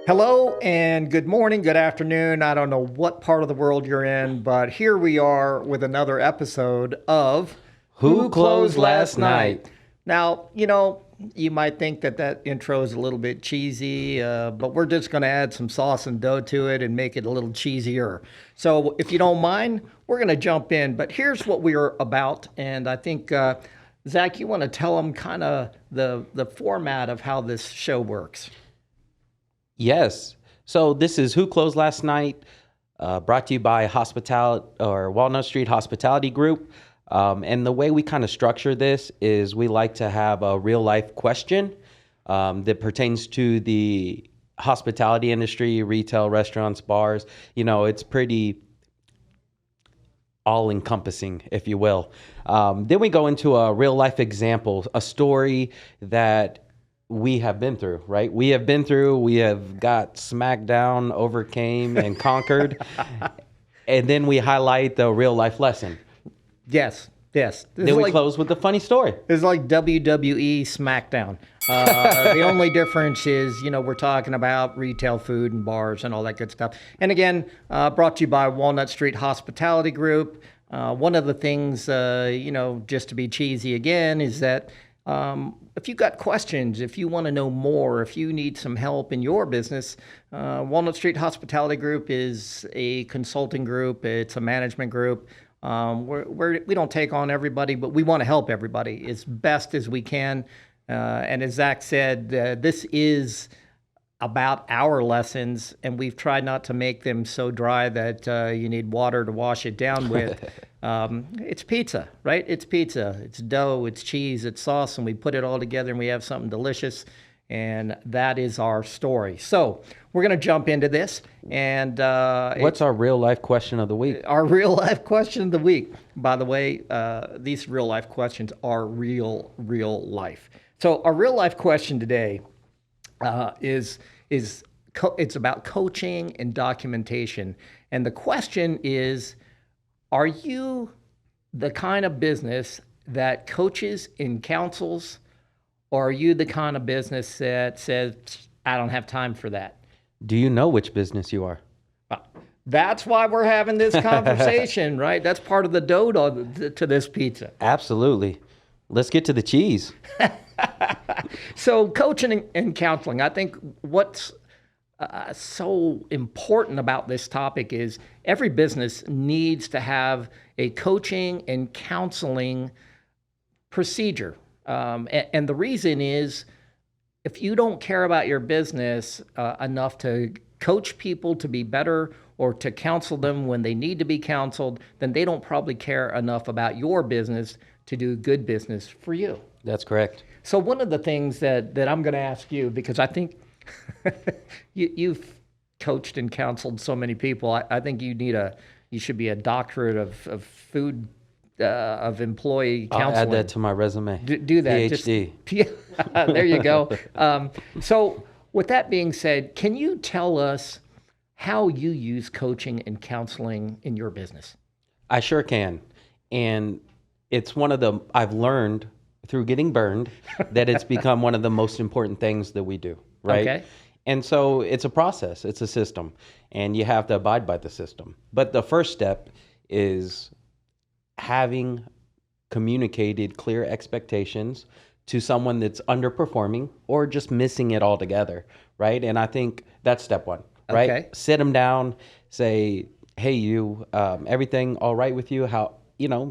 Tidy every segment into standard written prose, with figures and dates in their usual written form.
Hello and good morning, good afternoon. I don't know what part of the world you're in, but here we are with another episode of Who Closed Last Night? Now, you might think that intro is a little bit cheesy, but we're just going to add some sauce and dough to it and make it a little cheesier. So if you don't mind, we're going to jump in. But here's what we're about. And I think, Zach, you want to tell them kind of the format of how this show works. Yes. So this is Who Closed Last Night, brought to you by Walnut Street Hospitality Group. And the way we kind of structure this is we like to have a real life question that pertains to the hospitality industry, retail, restaurants, bars. It's pretty all encompassing, if you will. Then we go into a real life example, a story that we have been through, right? We have got smacked down, overcame, and conquered. And then we highlight the real life lesson. Yes. Then we close with a funny story. It's like WWE SmackDown. The only difference is, we're talking about retail food and bars and all that good stuff. And again, brought to you by Walnut Street Hospitality Group. One of the things, just to be cheesy again, is that if you've got questions, if you want to know more, if you need some help in your business, Walnut Street Hospitality Group is a consulting group. It's a management group. We don't take on everybody, but we want to help everybody as best as we can. And as Zach said, this is about our lessons, and we've tried not to make them so dry that you need water to wash it down with. It's pizza, right? It's pizza. It's dough, it's cheese, it's sauce, and we put it all together and we have something delicious. And that is our story. So we're going to jump into this. And what's our real life question of the week? Our real life question of the week. By the way, these real life questions are real life. So our real life question today is it's about coaching and documentation. And the question is, are you the kind of business that coaches and counsels, or are you the kind of business that says, I don't have time for that? Do you know which business you are? That's why we're having this conversation, right? That's part of the dough to this pizza. Absolutely. Let's get to the cheese. So coaching and counseling, I think what's so important about this topic is every business needs to have a coaching and counseling procedure. And the reason is, if you don't care about your business enough to coach people to be better or to counsel them when they need to be counseled, then they don't probably care enough about your business to do good business for you. That's correct. So one of the things that I'm going to ask you, because I think you've coached and counseled so many people, I think you should be a doctorate of food of employee counseling. I'll add that to my resume. Do that. PhD. There you go. So with that being said, can you tell us how you use coaching and counseling in your business? I sure can. And it's I've learned through getting burned that it's become one of the most important things that we do, right? Okay. And so it's a process, it's a system, and you have to abide by the system. But the first step is having communicated clear expectations to someone that's underperforming or just missing it altogether, right? And I think that's step one, right? Okay. Sit them down, say, hey, everything all right with you? How,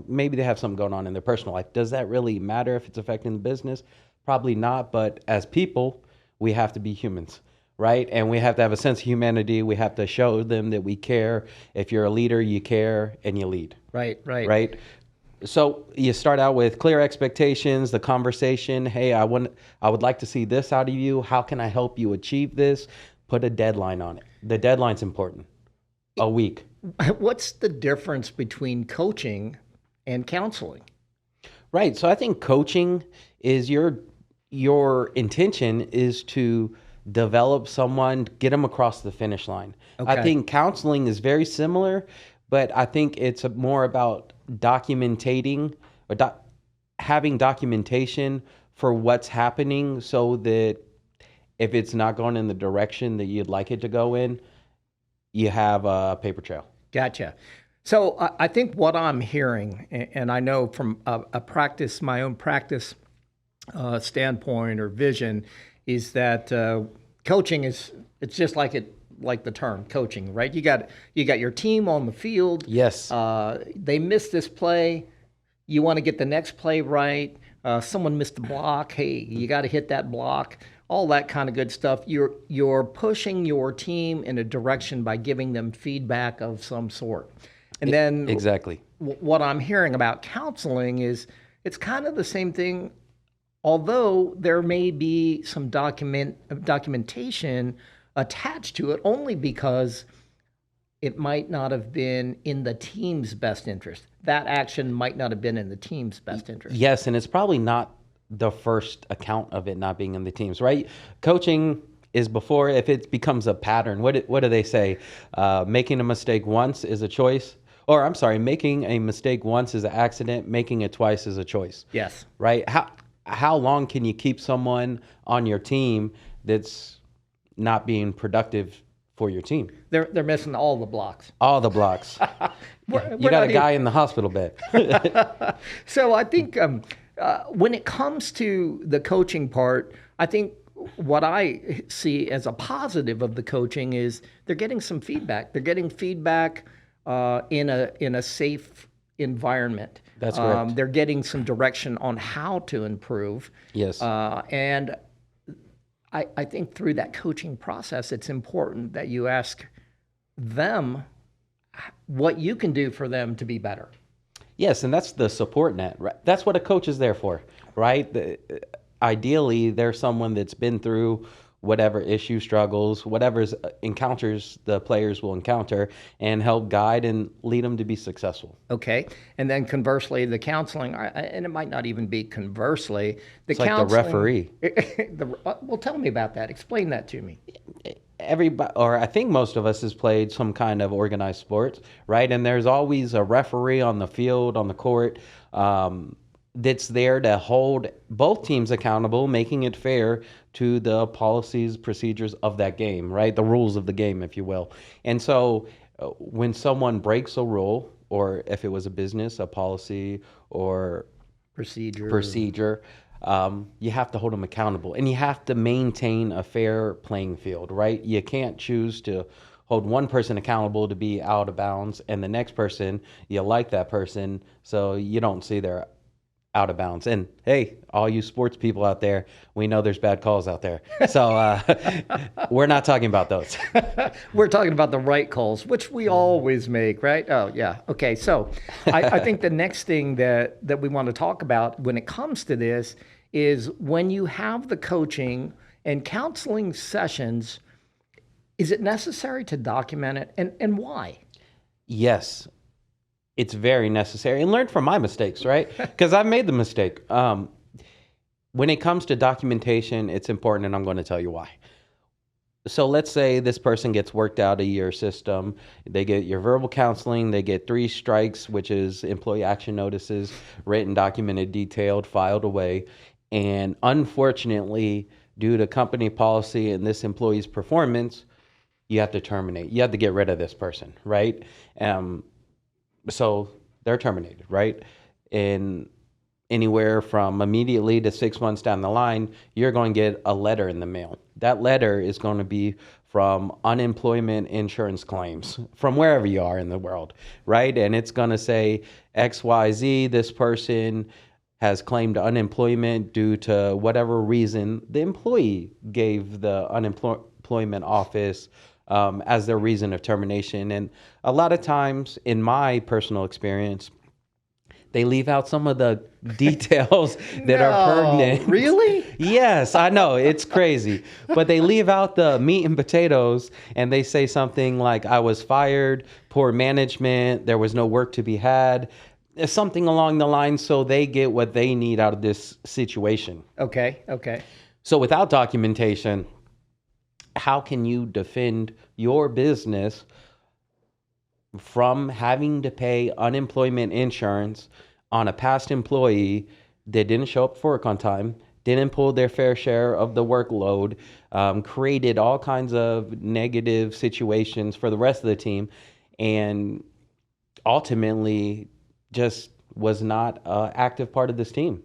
maybe they have something going on in their personal life. Does that really matter if it's affecting the business? Probably not, but as people, we have to be humans, right? And we have to have a sense of humanity. We have to show them that we care. If you're a leader, you care and you lead. Right. So you start out with clear expectations, the conversation. Hey, I would like to see this out of you. How can I help you achieve this? Put a deadline on it. The deadline's important. A week. What's the difference between coaching and counseling? Right. So I think coaching is your intention is to develop someone, get them across the finish line. Okay. I think counseling is very similar, but I think it's more about documenting or having documentation for what's happening so that If it's not going in the direction that you'd like it to go in, you have a paper trail. Gotcha. So I think what I'm hearing, and I know from a practice, my own practice standpoint or vision, is that coaching it's just like the term coaching, right? You got your team on the field. Yes. They missed this play. You want to get the next play right. Someone missed the block. Hey, you got to hit that block. All that kind of good stuff. You're pushing your team in a direction by giving them feedback of some sort. And then exactly what I'm hearing about counseling is it's kind of the same thing, although there may be some documentation attached to it only because it might not have been in the team's best interest. That action might not have been in the team's best interest. Yes, and it's probably not the first account of it not being in the teams, right? Coaching is before, if it becomes a pattern, what do they say? Making a mistake once is a choice. Or I'm sorry, making a mistake once is an accident, making it twice is a choice. Yes. Right? How long can you keep someone on your team that's not being productive for your team? They're missing all the blocks. All the blocks. You got a guy in the hospital bed. So I think when it comes to the coaching part, I think what I see as a positive of the coaching is they're getting some feedback. They're getting feedback in a safe environment. That's correct. They're getting some direction on how to improve. Yes. And I think through that coaching process, it's important that you ask them what you can do for them to be better. Yes, and that's the support net. Right? That's what a coach is there for, right? Ideally, they're someone that's been through whatever issue, struggles, whatever encounters the players will encounter, and help guide and lead them to be successful. Okay, and then conversely, the counseling, and it might not even be conversely. It's like the referee. Well, tell me about that. Explain that to me. Everybody, or I think most of us has played some kind of organized sports, right? And there's always a referee on the field, on the court, that's there to hold both teams accountable, making it fair to the policies, procedures of that game, right? The rules of the game, if you will. And so when someone breaks a rule, or if it was a business, a policy, or procedure, you have to hold them accountable, and you have to maintain a fair playing field, right? You can't choose to hold one person accountable to be out of bounds, and the next person, you like that person, so you don't see they're out of bounds. And hey, all you sports people out there, we know there's bad calls out there. So we're not talking about those. We're talking about the right calls, which we always make, right? Oh, yeah. Okay, so I think the next thing that we want to talk about when it comes to this is when you have the coaching and counseling sessions, is it necessary to document it, and why? Yes. It's very necessary, and learn from my mistakes, right? Because I've made the mistake. When it comes to documentation, it's important, and I'm going to tell you why. So let's say this person gets worked out of your system. They get your verbal counseling. They get 3 strikes, which is employee action notices, written, documented, detailed, filed away. And unfortunately, due to company policy and this employee's performance, you have to terminate. You have to get rid of this person, right? So they're terminated, right? And anywhere from immediately to 6 months down the line, you're going to get a letter in the mail. That letter is going to be from unemployment insurance claims from wherever you are in the world, right? And it's going to say XYZ, this person has claimed unemployment due to whatever reason the employee gave the unemployment office as their reason of termination. And a lot of times, in my personal experience, they leave out some of the details that are pertinent. Really? Yes, I know. It's crazy. But they leave out the meat and potatoes, and they say something like, I was fired, poor management, there was no work to be had, something along the line, so they get what they need out of this situation. Okay. So without documentation, how can you defend your business from having to pay unemployment insurance on a past employee that didn't show up for work on time, didn't pull their fair share of the workload, created all kinds of negative situations for the rest of the team, and ultimately just was not an active part of this team.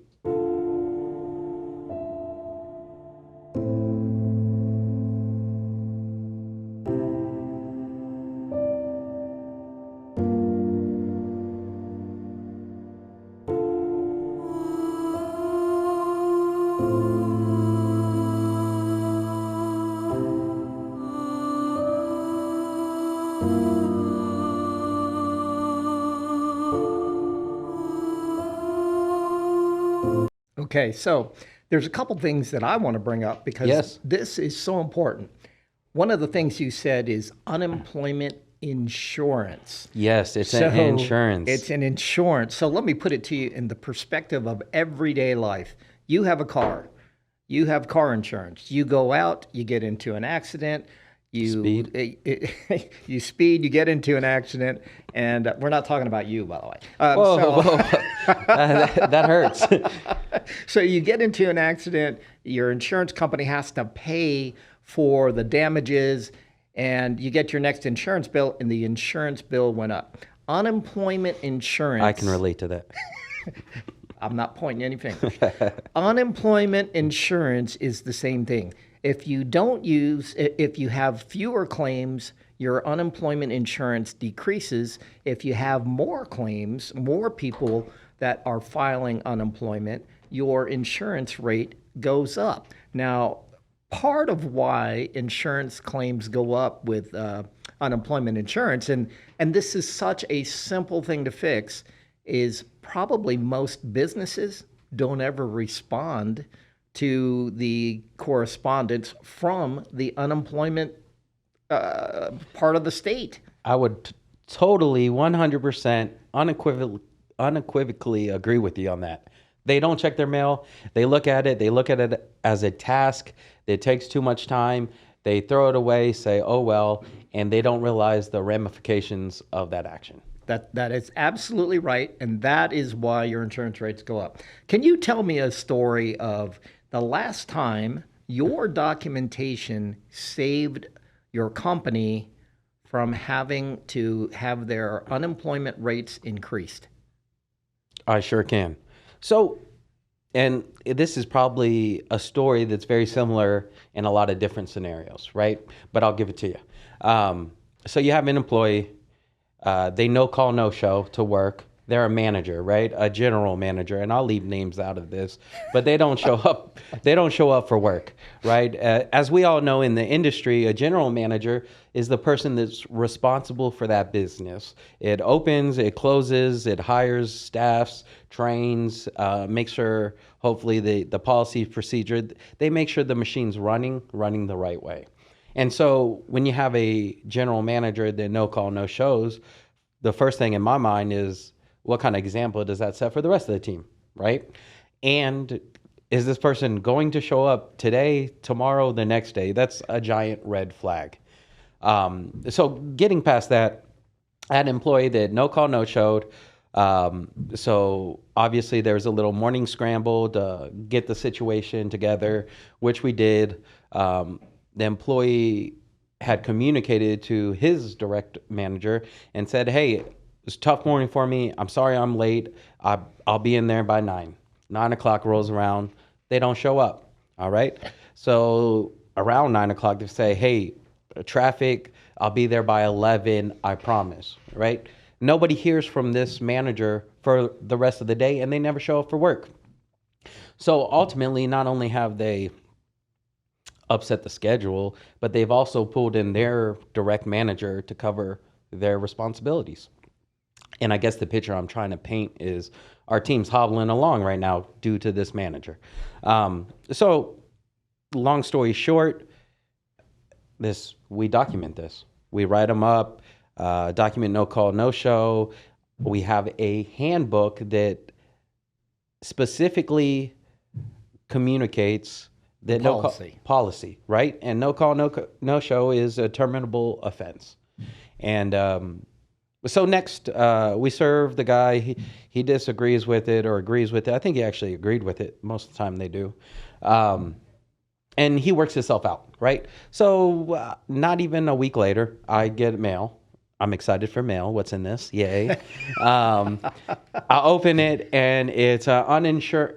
Okay, so there's a couple things that I want to bring up because Yes. this is so important. One of the things you said is unemployment insurance. Yes, it's an insurance. It's an insurance. So let me put it to you in the perspective of everyday life. You have a car. You have car insurance. You go out, you get into an accident, you speed, you get into an accident, and we're not talking about you, by the way. Whoa. That hurts. So you get into an accident, your insurance company has to pay for the damages, and you get your next insurance bill, and the insurance bill went up. Unemployment insurance. I can relate to that. I'm not pointing any fingers. Unemployment insurance is the same thing. If you have fewer claims, your unemployment insurance decreases. If you have more claims, more people that are filing unemployment, your insurance rate goes up. Now, part of why insurance claims go up with unemployment insurance, and this is such a simple thing to fix, is probably most businesses don't ever respond to the correspondence from the unemployment part of the state. I would totally 100% unequivocally agree with you on that. They don't check their mail. They look at it as a task that takes too much time. They throw it away, say, oh, well, and they don't realize the ramifications of that action. That is absolutely right, and that is why your insurance rates go up. Can you tell me a story of the last time your documentation saved your company from having to have their unemployment rates increased? I sure can. So, and this is probably a story that's very similar in a lot of different scenarios, right? But I'll give it to you. So you have an employee, they no call, no show to work. They're a manager, right? A general manager, and I'll leave names out of this, but they don't show up. They don't show up for work, right? As we all know in the industry, a general manager is the person that's responsible for that business. It opens, it closes, it hires, staffs, trains, makes sure, hopefully, the policy procedure, they make sure the machine's running the right way. And so when you have a general manager that no call, no shows, the first thing in my mind is, what kind of example does that set for the rest of the team, right? And is this person going to show up today, tomorrow, the next day? That's a giant red flag. So getting past that, I had an employee that no call, no showed. So obviously there's a little morning scramble to get the situation together, which we did. The employee had communicated to his direct manager and said, hey, it's a tough morning for me. I'm sorry I'm late. I'll be in there by 9. 9 o'clock rolls around. They don't show up. All right. So around 9 o'clock, they say, hey, traffic, I'll be there by 11. I promise. Right. Nobody hears from this manager for the rest of the day, and they never show up for work. So ultimately, not only have they upset the schedule, but they've also pulled in their direct manager to cover their responsibilities. And I guess the picture I'm trying to paint is our team's hobbling along right now due to this manager. So long story short, we document this. We write them up, document no call, no show. We have a handbook that specifically communicates that policy, right? And no call, no show is a terminable offense. And so next, we serve the guy. He disagrees with it or agrees with it. I think he actually agreed with it. Most of the time they do. And he works himself out, right? So not even a week later, I get mail. I'm excited for mail. What's in this? Yay. I open it, and it's an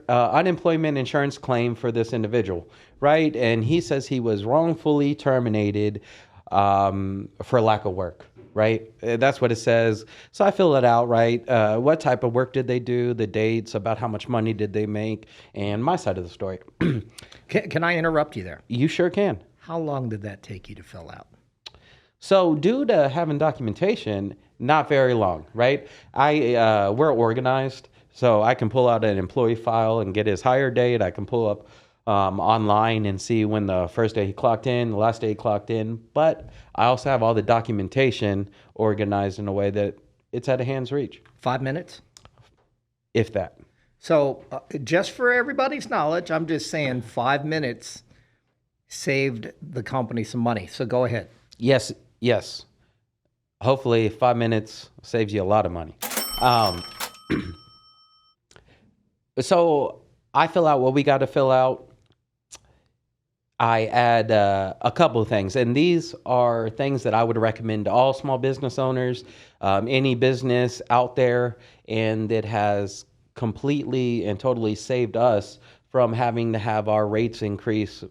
unemployment insurance claim for this individual, right? And he says he was wrongfully terminated for lack of work, right? That's what it says. So I fill it out, right? What type of work did they do, the dates, about how much money did they make, and my side of the story. Can I interrupt you there? You sure can. How long did that take you to fill out? So due to having documentation, not very long, right? We're organized, so I can pull out an employee file and get his hire date. I can pull up online and see when the first day he clocked in, the last day he clocked in. But I also have all the documentation organized in a way that it's at a hand's reach. 5 minutes? If that. So just for everybody's knowledge, I'm just saying 5 minutes saved the company some money. So go ahead. Yes. Hopefully 5 minutes saves you a lot of money. So I fill out what we got to fill out. I add a couple of things, and these are things that I would recommend to all small business owners, any business out there, and it has completely and totally saved us from having to have our rates increase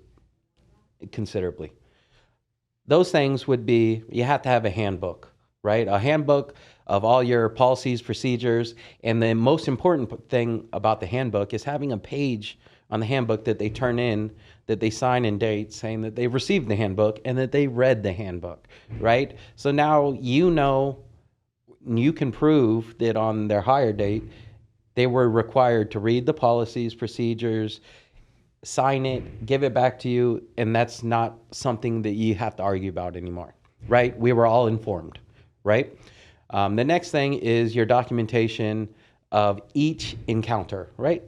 considerably. Those things would be, you have to have a handbook, right? A handbook of all your policies, procedures, and the most important thing about the handbook is having a page on the handbook that they turn in, that they sign and date, saying that they received the handbook and that they read the handbook, right? So now you know, you can prove that on their hire date, they were required to read the policies, procedures, sign it, give it back to you, and that's not something that you have to argue about anymore, right? We were all informed, right? The next thing is your documentation of each encounter, right?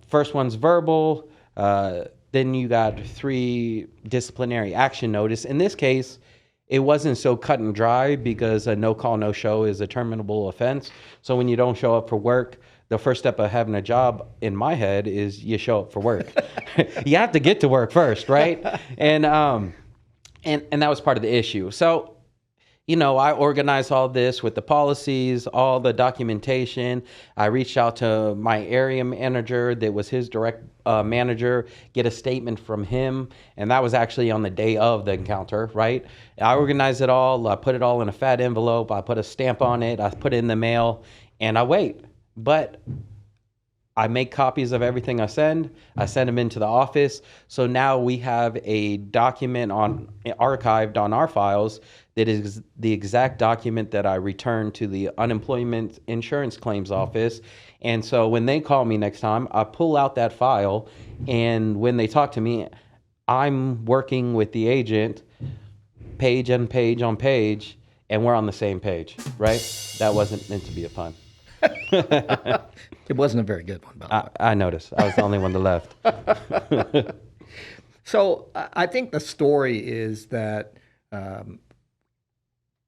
First one's verbal, then you got 3 disciplinary action notice. In this case, it wasn't so cut and dry because a no call, no show is a terminable offense. So when you don't show up for work, the first step of having a job in my head is you show up for work. You have to get to work first, right? And that was part of the issue. So, I organized all this with the policies, all the documentation. I reached out to my area manager that was his direct manager, get a statement from him. And that was actually on the day of the encounter, right? I organized it all. I put it all in a fat envelope. I put a stamp on it. I put it in the mail, and I wait. But I make copies of everything I send. I send them into the office. So now we have a document archived on our files that is the exact document that I returned to the unemployment insurance claims office. And so when they call me next time, I pull out that file. And when they talk to me, I'm working with the agent page on page on page, and we're on the same page, right? That wasn't meant to be a pun. It wasn't a very good one, by the way. I noticed. I was the only one that left. So I think the story is that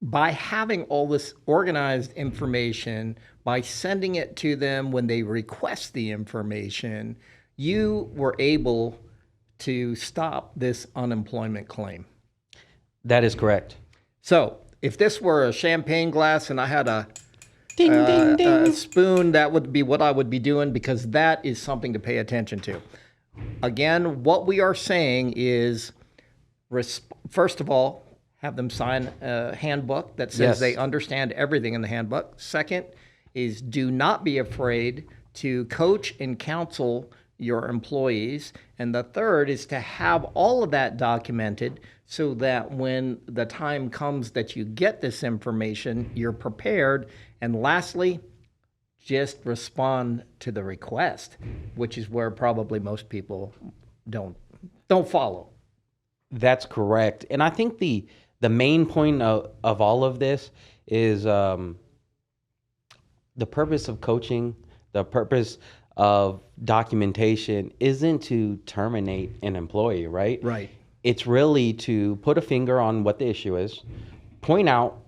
by having all this organized information, by sending it to them when they request the information, you were able to stop this unemployment claim. That is correct. So if this were a champagne glass and I had a spoon, that would be what I would be doing, because that is something to pay attention to. Again, what we are saying is, first of all, have them sign a handbook that says they understand everything in the handbook. Second is, do not be afraid to coach and counsel your employees. And the third is to have all of that documented so that when the time comes that you get this information, you're prepared. And lastly, just respond to the request, which is where probably most people don't follow. That's correct. And I think the main point of all of this is the purpose of coaching, the purpose of documentation isn't to terminate an employee, right? Right. It's really to put a finger on what the issue is, point out,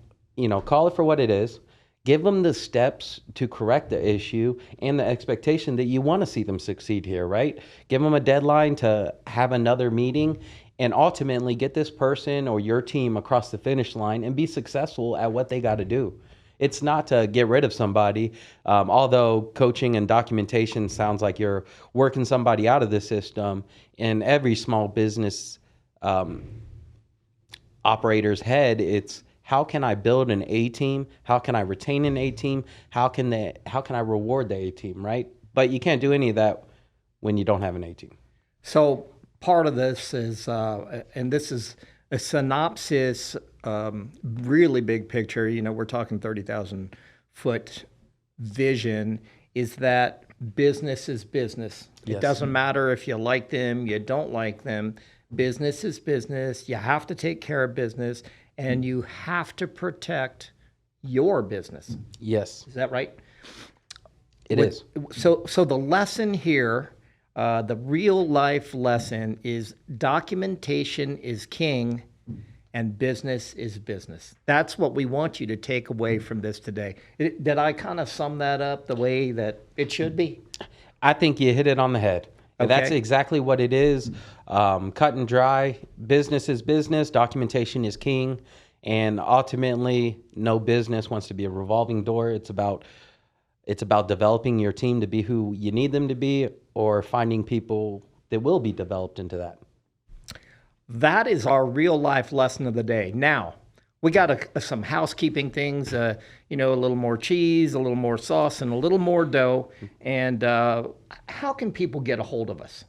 call it for what it is, Give them the steps to correct the issue and the expectation that you want to see them succeed here, right? Give them a deadline to have another meeting and ultimately get this person or your team across the finish line and be successful at what they got to do. It's not to get rid of somebody, although coaching and documentation sounds like you're working somebody out of the system. In every small business operator's head, it's how can I build an A team? How can I retain an A team? How can I reward the A team, right? But you can't do any of that when you don't have an A team. So part of this is, and this is a synopsis, really big picture. We're talking 30,000 foot vision. Is that business is business. It Yes. doesn't matter if you like them, you don't like them. Business is business. You have to take care of business, and you have to protect your business. Yes, Is that right? it is. So the lesson here, the real life lesson is documentation is king and business is business. That's what we want you to take away from this today. Did I kind of sum that up the way that it should be? I think you hit it on the head. Okay. That's exactly what it is. Cut and dry. Business is business. Documentation is king. And ultimately, no business wants to be a revolving door. It's about developing your team to be who you need them to be, or finding people that will be developed into that. That is our real life lesson of the day. Now, we got some housekeeping things, a little more cheese, a little more sauce, and a little more dough. And how can people get a hold of us?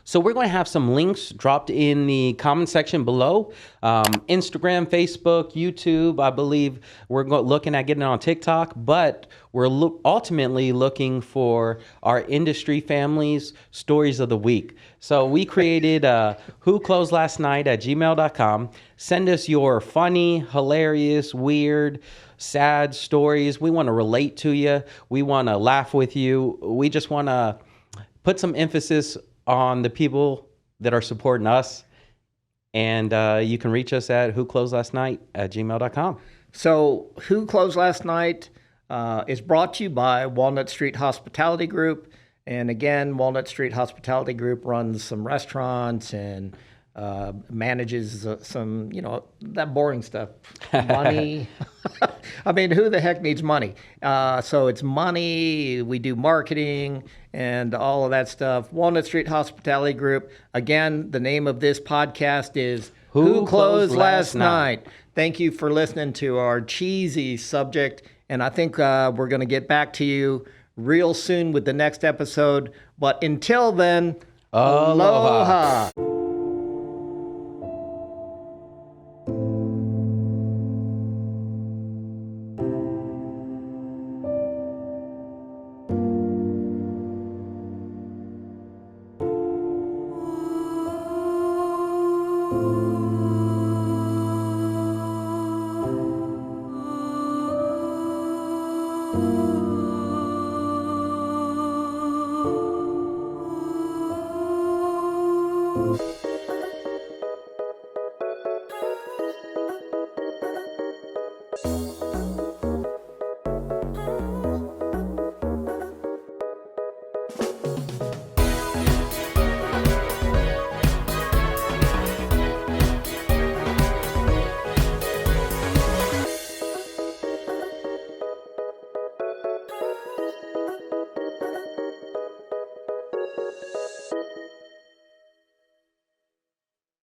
So we're going to have some links dropped in the comment section below. Instagram, Facebook, YouTube. I believe we're looking at getting on TikTok, but we're ultimately looking for our industry families' stories of the week. So we created whoclosedlastnight@gmail.com. Send us your funny, hilarious, weird, sad stories. We want to relate to you. We want to laugh with you. We just want to put some emphasis on the people that are supporting us. And you can reach us at whoclosedlastnight@gmail.com. So, Who Closed Last Night is brought to you by Walnut Street Hospitality Group. And again, Walnut Street Hospitality Group runs some restaurants and manages some, that boring stuff. Money. I mean, who the heck needs money? So it's money. We do marketing and all of that stuff. Walnut Street Hospitality Group. Again, the name of this podcast is Who Closed Last Night? Thank you for listening to our cheesy subject. And I think we're going to get back to you real soon with the next episode. But until then, aloha.